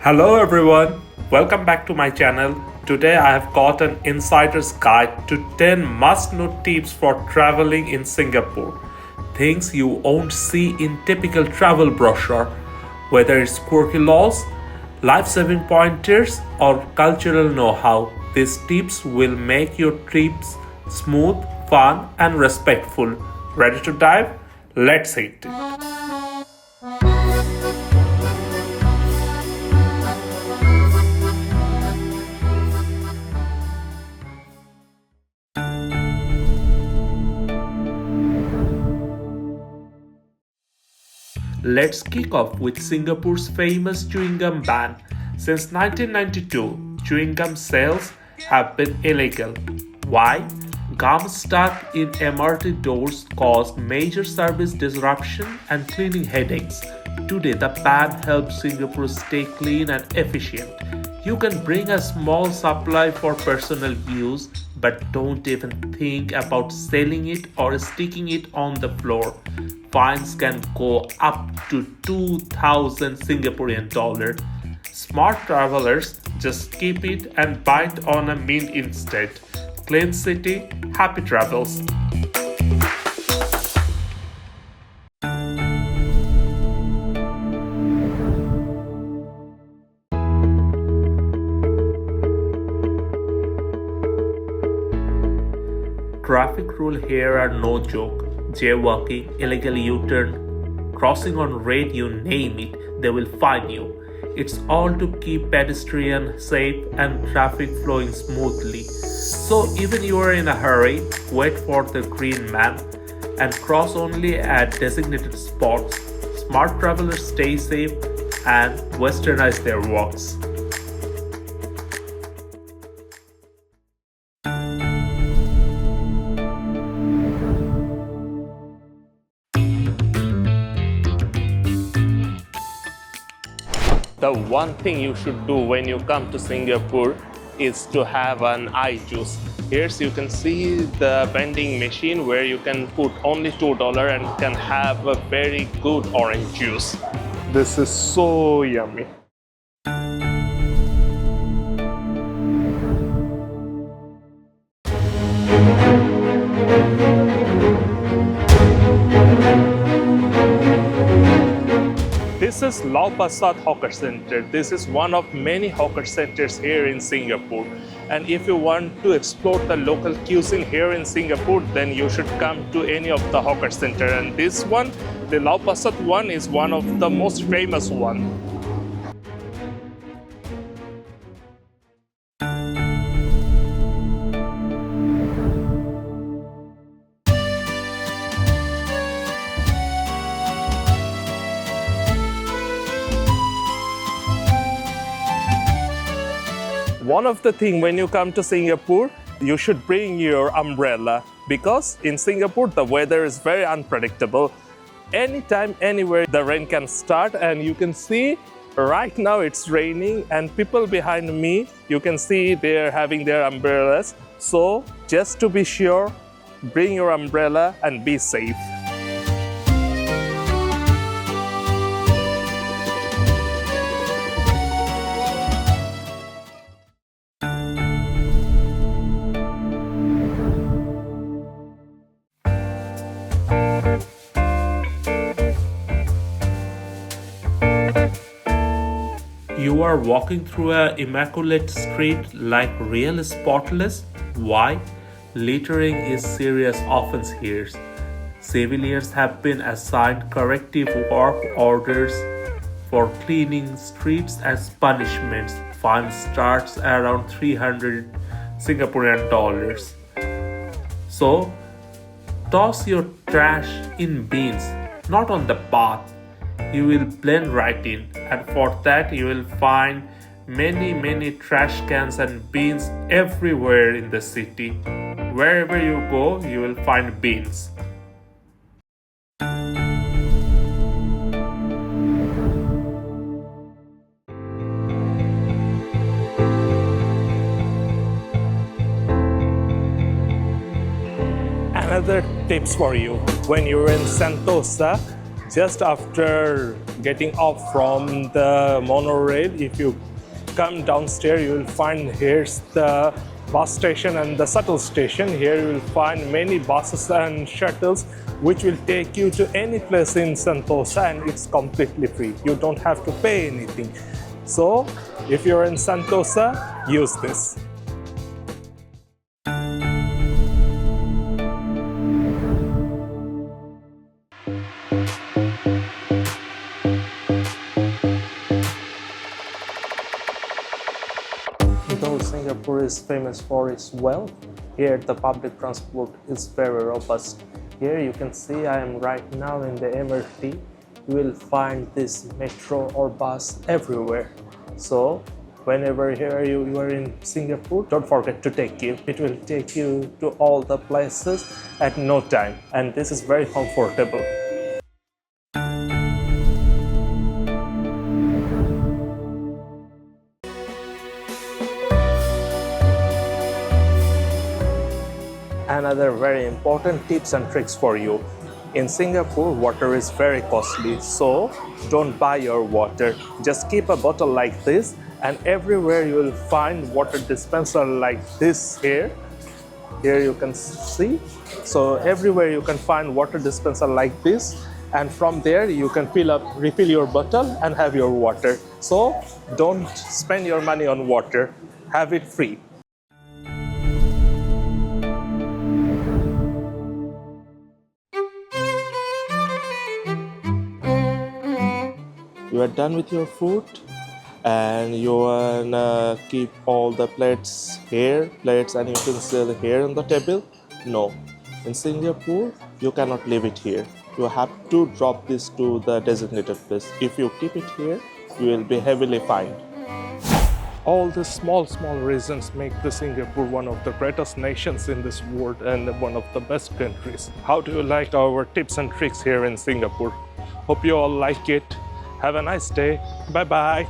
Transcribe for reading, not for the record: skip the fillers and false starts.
Hello everyone, welcome back to my channel. Today I have got an insider's guide to 10 must-know tips for traveling in Singapore. Things you won't see in typical travel brochure, whether it's quirky laws, life-saving pointers or cultural know-how. These tips will make your trips smooth, fun and respectful. Ready to dive? Let's hit it. Let's kick off with Singapore's famous chewing gum ban. Since 1992, chewing gum sales have been illegal. Why? Gum stuck in MRT doors caused major service disruption and cleaning headaches. Today, the ban helps Singapore stay clean and efficient. You can bring a small supply for personal use, but don't even think about selling it or sticking it on the floor. Fines can go up to 2,000 Singaporean dollar. Smart travelers just keep it and bite on a mint instead. Clean city, happy travels. Traffic rules here are no joke. Jaywalking, illegal U-turn, crossing on red, you name it, they will fine you. It's all to keep pedestrians safe and traffic flowing smoothly. So even you are in a hurry, wait for the green man and cross only at designated spots. Smart travelers stay safe and westernize their walks. The one thing you should do when you come to Singapore is to have an eye juice. Here you can see the vending machine where you can put only $2 and can have a very good orange juice. This is so yummy. This is Lau Pa Sat Hawker Center. This is one of many hawker centers here in Singapore. And if you want to explore the local cuisine here in Singapore, then you should come to any of the hawker center. And this one, the Lau Pa Sat one, is one of the most famous one. One of the things when you come to Singapore, you should bring your umbrella because in Singapore the weather is very unpredictable. Anytime, anywhere the rain can start, and you can see right now it's raining and people behind me, you can see they're having their umbrellas. So just to be sure, bring your umbrella and be safe. You are walking through an immaculate street like real spotless. Why? Littering is serious offense here. Civilians have been assigned corrective work orders for cleaning streets as punishments. Fine starts around 300 Singaporean dollars. So, toss your trash in bins, not on the path. You will blend right in, and for that you will find many trash cans and bins everywhere in the city. Wherever you go, you will find bins. Another tips for you: when you're in Sentosa, Just after getting off from the monorail, if you come downstairs, you will find here's the bus station and the shuttle station. Here you will find many buses and shuttles which will take you to any place in Sentosa, and it's completely free. You don't have to pay anything. So if you're in Sentosa, use this. Though Singapore is famous for its wealth, here the public transport is very robust. Here you can see I am right now in the MRT. You will find this metro or bus everywhere. So whenever here you are in Singapore, don't forget to take you. It will take you to all the places at no time, and this is very comfortable. Another very important tips and tricks for you. In Singapore, water is very costly, so don't buy your water. Just keep a bottle like this, and everywhere you will find water dispenser like this here. Here you can see. So everywhere you can find water dispenser like this, and from there you can refill your bottle and have your water. So don't spend your money on water. Have it free. You are done with your food and you wanna keep all the plates, and utensils here on the table? No. In Singapore, you cannot leave it here. You have to drop this to the designated place. If you keep it here, you will be heavily fined. All the small reasons make the Singapore one of the greatest nations in this world and one of the best countries. How do you like our tips and tricks here in Singapore? Hope you all like it. Have a nice day. Bye-bye.